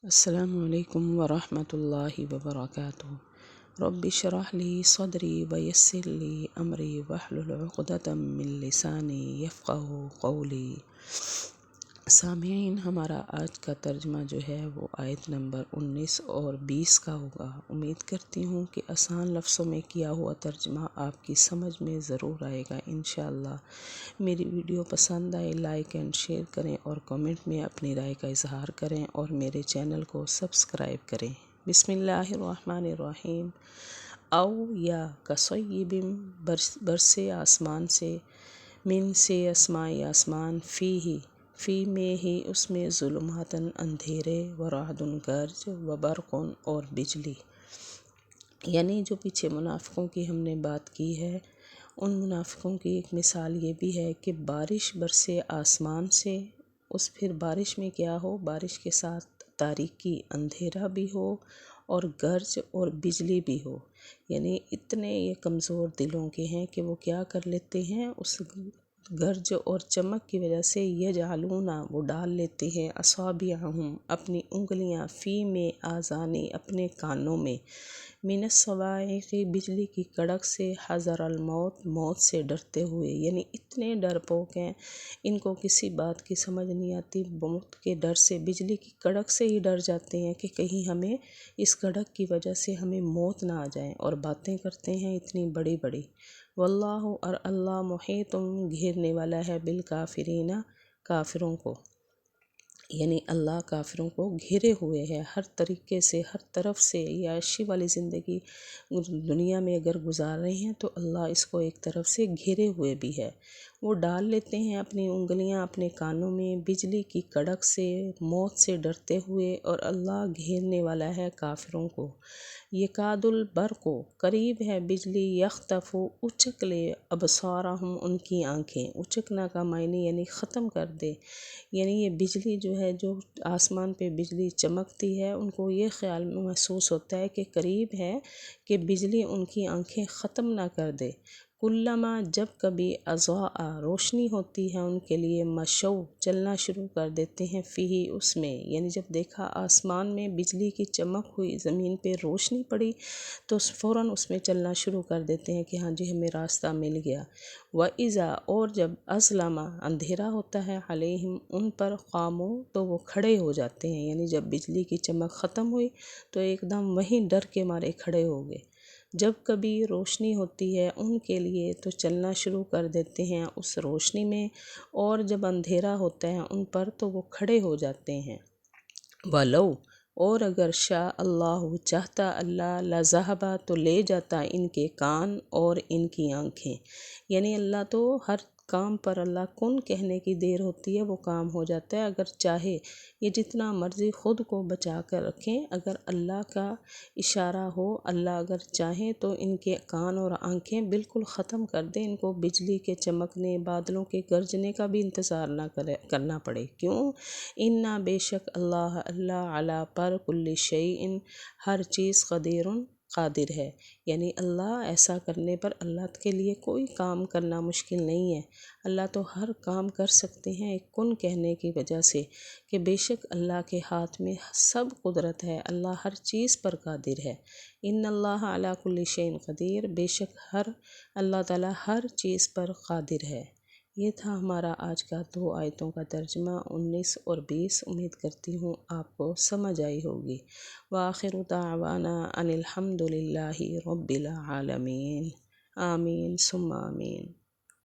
السلام علیکم ورحمۃ اللہ وبرکاتہ۔ رب اشرح لی صدری ویسر لی امری واحلل عقدۃ من لسانی یفقہوا قولی۔ سامعین، ہمارا آج کا ترجمہ جو ہے وہ آیت نمبر 19 اور 20 کا ہوگا۔ امید کرتی ہوں کہ آسان لفظوں میں کیا ہوا ترجمہ آپ کی سمجھ میں ضرور آئے گا انشاءاللہ۔ میری ویڈیو پسند آئے لائک اینڈ شیئر کریں اور کمنٹ میں اپنی رائے کا اظہار کریں اور میرے چینل کو سبسکرائب کریں۔ بسم اللہ الرحمن الرحیم۔ او یا کصیب برسے آسمان سے، من سے اسماء آسمان، فی میں ہی اس میں ظلماتن اندھیرے، ورعدن گرج، وبرقن اور بجلی۔ یعنی جو پیچھے منافقوں کی ہم نے بات کی ہے، ان منافقوں کی ایک مثال یہ بھی ہے کہ بارش برسے آسمان سے، اس پھر بارش میں کیا ہو، بارش کے ساتھ تاریکی اندھیرا بھی ہو اور گرج اور بجلی بھی ہو۔ یعنی اتنے یہ کمزور دلوں کے ہیں کہ وہ کیا کر لیتے ہیں، اس گرج اور چمک کی وجہ سے یجعلون، وہ ڈال لیتے ہیں، اصابعہم، اپنی انگلیاں، فی میں آذانی، اپنے کانوں میں، من الصواعق، بجلی کی کڑک سے، حذر الموت، موت سے ڈرتے ہوئے۔ یعنی اتنے ڈرپوک ہیں، ان کو کسی بات کی سمجھ نہیں آتی، موت کے ڈر سے، بجلی کی کڑک سے ہی ڈر جاتے ہیں کہ کہیں ہمیں اس کڑک کی وجہ سے ہمیں موت نہ آ جائے، اور باتیں کرتے ہیں اتنی بڑی بڑی۔ واللہ، اور اللہ، محیط، گھیرنے والا ہے، بالکافرین، کافروں کو۔ یعنی اللہ کافروں کو گھیرے ہوئے ہے ہر طریقے سے، ہر طرف سے۔ یہ عیشی والی زندگی دنیا میں اگر گزار رہے ہیں تو اللہ اس کو ایک طرف سے گھیرے ہوئے بھی ہے۔ وہ ڈال لیتے ہیں اپنی انگلیاں اپنے کانوں میں، بجلی کی کڑک سے، موت سے ڈرتے ہوئے، اور اللہ گھیرنے والا ہے کافروں کو۔ یکاد البرق، قریب ہے بجلی، یخطف، اچک لے، ابصارہم، ان کی آنکھیں۔ اچکنا کا معنی یعنی ختم کر دے۔ یعنی یہ بجلی جو ہے، جو آسمان پہ بجلی چمکتی ہے، ان کو یہ خیال محسوس ہوتا ہے کہ قریب ہے کہ بجلی ان کی آنکھیں ختم نہ کر دے۔ کلما، جب کبھی، اضاء، روشنی ہوتی ہے ان کے لیے، مشو، چلنا شروع کر دیتے ہیں، فیہ، اس میں۔ یعنی جب دیکھا آسمان میں بجلی کی چمک ہوئی، زمین پہ روشنی پڑی تو فوراً اس میں چلنا شروع کر دیتے ہیں کہ ہاں جی ہمیں راستہ مل گیا۔ وَإِذَا، اور جب، اظلم، اندھیرا ہوتا ہے، علیہم، ان پر، قاموا، تو وہ کھڑے ہو جاتے ہیں۔ یعنی جب بجلی کی چمک ختم ہوئی تو ایک دم وہیں ڈر کے مارے کھڑے ہو گئے۔ جب کبھی روشنی ہوتی ہے ان کے لیے تو چلنا شروع کر دیتے ہیں اس روشنی میں، اور جب اندھیرا ہوتا ہے ان پر تو وہ کھڑے ہو جاتے ہیں۔ وَلَوْ، اور اگر، شاء اللہ، چاہتا اللہ، لَذَهَبَ، تو لے جاتا ان کے کان اور ان کی آنکھیں۔ یعنی اللہ تو ہر کام پر، اللہ کن کہنے کی دیر ہوتی ہے وہ کام ہو جاتا ہے اگر چاہے۔ یہ جتنا مرضی خود کو بچا کر رکھیں، اگر اللہ کا اشارہ ہو، اللہ اگر چاہیں تو ان کے کان اور آنکھیں بالکل ختم کر دیں، ان کو بجلی کے چمکنے، بادلوں کے گرجنے کا بھی انتظار نہ کرنا پڑے۔ کیوں؟ انا، بے شک اللہ، اللہ، علی، پر، کل شیء، ہر چیز، قدیر، قادر ہے۔ یعنی اللہ ایسا کرنے پر، اللہ کے لیے کوئی کام کرنا مشکل نہیں ہے۔ اللہ تو ہر کام کر سکتے ہیں ایک کن کہنے کی وجہ سے، کہ بے شک اللہ کے ہاتھ میں سب قدرت ہے، اللہ ہر چیز پر قادر ہے۔ ان اللہ علی کل شیء قدیر، بے شک اللہ تعالیٰ ہر چیز پر قادر ہے۔ یہ تھا ہمارا آج کا 2 آیتوں کا ترجمہ، 19 اور 20۔ امید کرتی ہوں آپ کو سمجھ آئی ہوگی۔ وآخر دعوانا ان الحمد للہ رب العالمین۔ آمین ثم آمین۔